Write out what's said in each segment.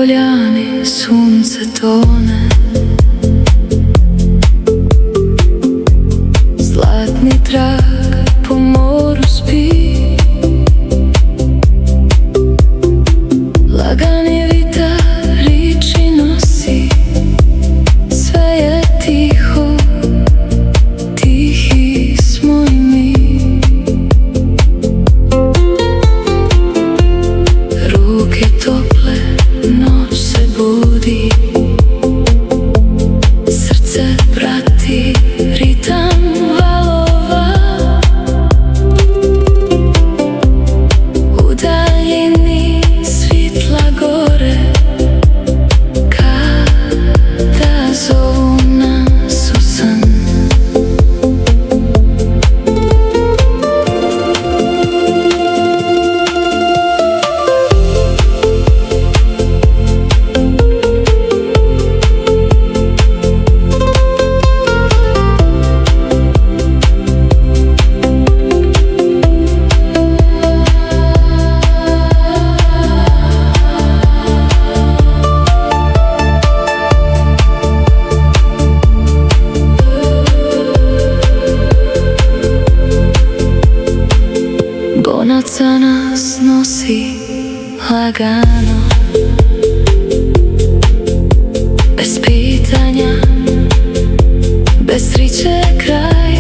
poljani sunce tone, zlatni trag po moru spi, lagani vitar riči nosi, sve je tiho, tihi smo i mi. Ruke tople, noć se budi, srce prati ritam valova. U daljini svitla gore, kada zovu nas u san. Bonaca nas nosi lagano, bez pitanja, bez riče kraj.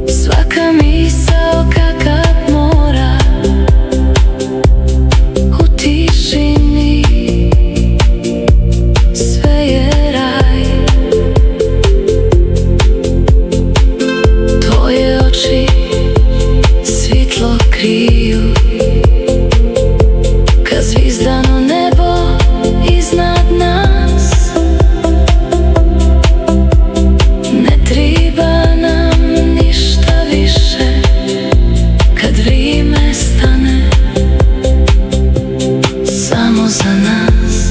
Svaka misao kakav mora u tišini, sve je raj. Tvoje oči svitlo kriju, kad zvizdano nebo iznad nas. Ne triba nam ništa više, kad vrime stane samo za nas.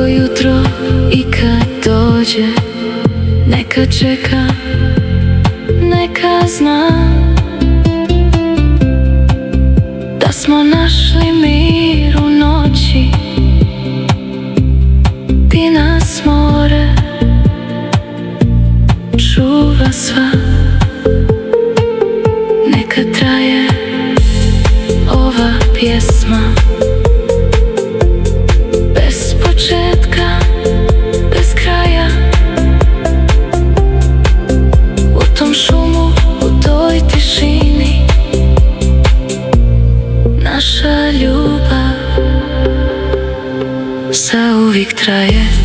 Jutro i kad dođe, neka čeka, neka zna da smo našli mir u noći, ti nas more čuva sva. Neka traje ova pjesma, bez početka, bez kraja. U tom šumu, u toj tišini, naša ljubav zauvijek traje.